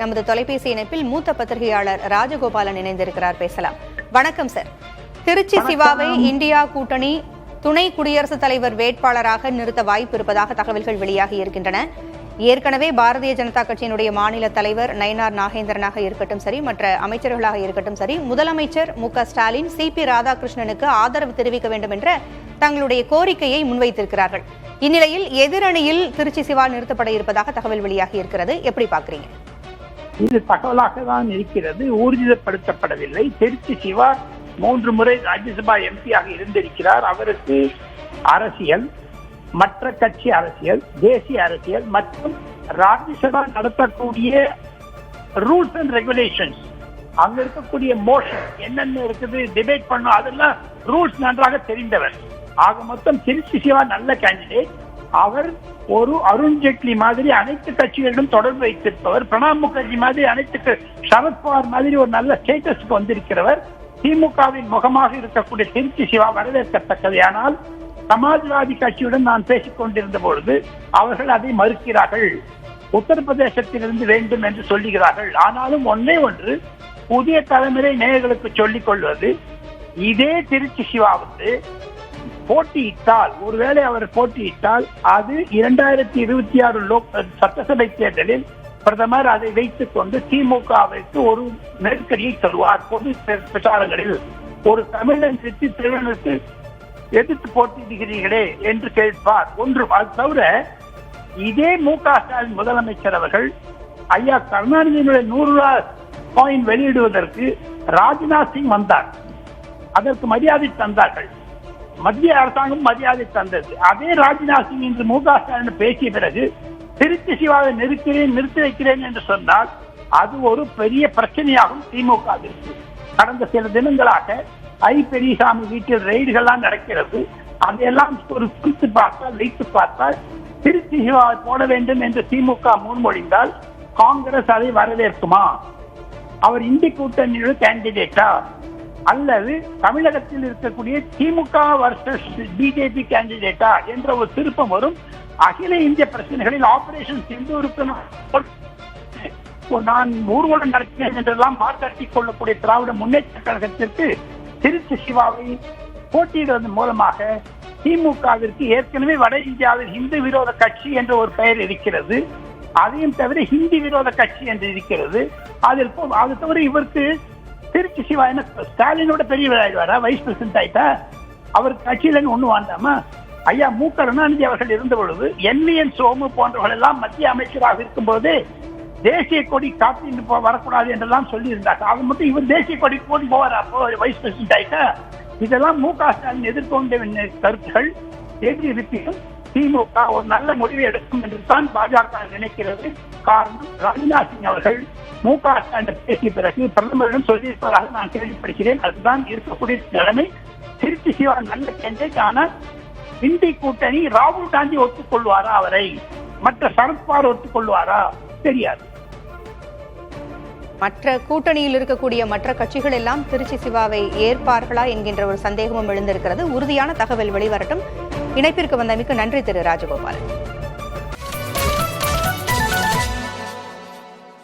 நமது தொலைபேசி இணைப்பில் மூத்த பத்திரிகையாளர் ராஜகோபாலன் இணைந்திருக்கிறார். பேசலாம். வணக்கம் சார். திருச்சி சிவாவை இந்தியா கூட்டணி துணை குடியரசுத் தலைவர் வேட்பாளராக நிறுத்த வாய்ப்பு இருப்பதாக தகவல்கள் வெளியாகி இருக்கின்றன. ஏற்கனவே பாரதிய ஜனதா கட்சியினுடைய மாநில தலைவர் நயினார் நாகேந்திரனாக இருக்கட்டும் சரி, மற்ற அமைச்சர்களாக இருக்கட்டும் சரி, முதலமைச்சர் மு.க.ஸ்டாலின் CP ராதாகிருஷ்ணனுக்கு ஆதரவு தெரிவிக்க வேண்டும் என்ற தங்களுடைய கோரிக்கையை முன்வைத்திருக்கிறார்கள். இந்நிலையில் எதிரணியில் திருச்சி சிவா நிறுத்தப்பட இருப்பதாக தகவல் வெளியாகி இருக்கிறது. எப்படி பாக்குறீங்க? இது தகவலாக தான் இருக்கிறது, ஊர்ஜிதப்படுத்தப்படவில்லை. திருச்சி சிவா 3 முறை ராஜ்யசபா எம்பியாக இருந்திருக்கிறார். அவருக்கு அரசியல், மற்ற கட்சி அரசியல், தேசிய அரசியல் மற்றும் ராஜ்யசபா நடத்தக்கூடிய ரூல்ஸ் அண்ட் ரெகுலேஷன்ஸ், அங்க இருக்கக்கூடிய மோஷன் என்னென்ன இருக்குது, டிபேட் பண்ணும், அதெல்லாம் ரூல்ஸ் நன்றாக தெரிந்தவர். ஆக மொத்தம் திருச்சி சிவா நல்ல கேண்டிடேட். அவர் ஒரு அருண் ஜேட்லி மாதிரி அனைத்து கட்சிகளிடம் தொடர்பு வைத்திருப்பவர். பிரணாப் முகர்ஜி மாதிரி அனைத்து, சரத்பவார் மாதிரி ஒரு நல்ல ஸ்டேட்டஸ்க்கு வந்திருக்கிறவர். திமுகவின் முகமாக இருக்கக்கூடிய திருச்சி சிவா வரவேற்கத்தக்கது. ஆனால் சமாஜ்வாதி கட்சியுடன் நான் பேசிக் கொண்டிருந்த பொழுது அவர்கள் அதை மறுக்கிறார்கள். உத்தரப்பிரதேசத்திலிருந்து வேண்டும் என்று சொல்லுகிறார்கள். ஆனாலும் ஒன்றே ஒன்று புதிய தலைமுறை நேயர்களுக்கு சொல்லிக் கொள்வது, இதே திருச்சி சிவாவுக்கு போட்டியிட்டால், ஒருவேளை அவர் போட்டியிட்டால், அது 2026 சட்டசபை தேர்தலில் பிரதமர் அதை வைத்துக் கொண்டு திமுகவிற்கு ஒரு நெருக்கடியை தருவார். பொது பிரச்சாரங்களில் ஒரு தமிழன் திருமணத்துக்கு எதிர்த்து போட்டியிடுகிறீர்களே என்று கேட்பார். ஒன்று. அது தவிர இதே மு.க.ஸ்டாலின் முதலமைச்சர் அவர்கள் ஐயா கருணாநிதியினுடைய 100 காயின் வெளியிடுவதற்கு ராஜ்நாத் சிங் வந்தார். அதற்கு மரியாதை தந்தார்கள். மத்திய அரசாங்கம் மரியாதை தந்தது. அதே ராஜ்நாத் சிங் இன்று மு.க.ஸ்டாலின் பேசிய பிறகு திருச்சி சிவாவை நிறுத்தி வைக்கிறேன் என்று சொன்னால் அது ஒரு பெரிய பிரச்சனையாகும் திமுகவிற்கு. கடந்த சில தினங்களாக பெரியசாமி வீட்டில் ரெய்டுகள்லாம் நடக்கிறது. அதையெல்லாம் ஒரு குறித்து பார்த்தால், வைத்து பார்த்தால், திருச்சி சிவாவை போட வேண்டும் என்று திமுக முன்மொழிந்தால் காங்கிரஸ் அதை வரவேற்குமா? அவர் இந்தி கூட்டணியோட கேண்டிடேட்டா அல்லது தமிழகத்தில் இருக்கக்கூடிய திமுக வர்சஸ் பிஜேபி கேண்டிடேட்டா என்ற ஒரு திருப்பம் வரும். அகில இந்திய பிரச்சனைகளில் ஆபரேஷன் சிந்தூருக்கு நான் ஊர்வலம் நடத்தினேன் என்றெல்லாம் மாற்றட்டிக் கொள்ளக்கூடிய திராவிட முன்னேற்ற கழகத்திற்கு திருச்சி சிவாவை போட்டியிடுவதன் மூலமாக திமுகவிற்கு ஏற்கனவே வட இந்தியாவில் இந்து விரோத கட்சி என்ற ஒரு பெயர் இருக்கிறது. அதையும் தவிர ஹிந்தி விரோத கட்சி என்று இருக்கிறது. அது தவிர இவருக்கு திருச்சி சிவா என்ன ஸ்டாலினோட பெரிய விளையாடுவாரா? வைஸ் பிரசிடென்ட் ஆயிட்டா அவருக்கு கட்சியில ஒண்ணு வேண்டாமா? ஐயா மு. கருணாநிதி அவர்கள் இருந்த பொழுது NVN சோமு போன்றவர்கள் எல்லாம் மத்திய அமைச்சராக இருக்கும் போது தேசிய கொடி காத்திட்டு வரக்கூடாது என்றெல்லாம் சொல்லி இருந்தாங்க. அது மட்டும் இவர் தேசிய கொடி போட்டு போவார் அப்போ வைஸ் பிரசிடென்ட் ஆயிட்டா? இதெல்லாம் மு.க.ஸ்டாலின் எதிர்கொண்ட கருத்துகள். எது இருப்பினும் திமுக ஒரு நல்ல முடிவை எடுக்கும் என்று தான் பாஜக நினைக்கிறது. காரணம், ராஜ்நாத் சிங் அவர்கள் மு.க.ஸ்டாலின் பேசிய பிறகு பிரதமரிடம் சொல்லியிருப்பதாக நான் கேள்விப்படுகிறேன். அதுதான் இருக்கக்கூடிய நிலைமை. திருச்சி சிவா நல்ல கேண்டிடேட். ஆனால் இந்தி கூட்டணி ராகுல் காந்தி ஒத்துக்கொள்வாரா அவரை? மற்ற சரத்பவார் ஒத்துக்கொள்வாரா? தெரியாது. மற்ற கூட்டணியில் இருக்கக்கூடிய மற்ற கட்சிகள் எல்லாம் திருச்சி சிவாவை ஏற்பார்களா என்கின்ற ஒரு சந்தேகமும் எழுந்திருக்கிறது. உறுதியான தகவல் வெளிவரட்டும். இணைப்பிற்கு வந்தமைக்கு நன்றி திரு ராஜகோபாலன்.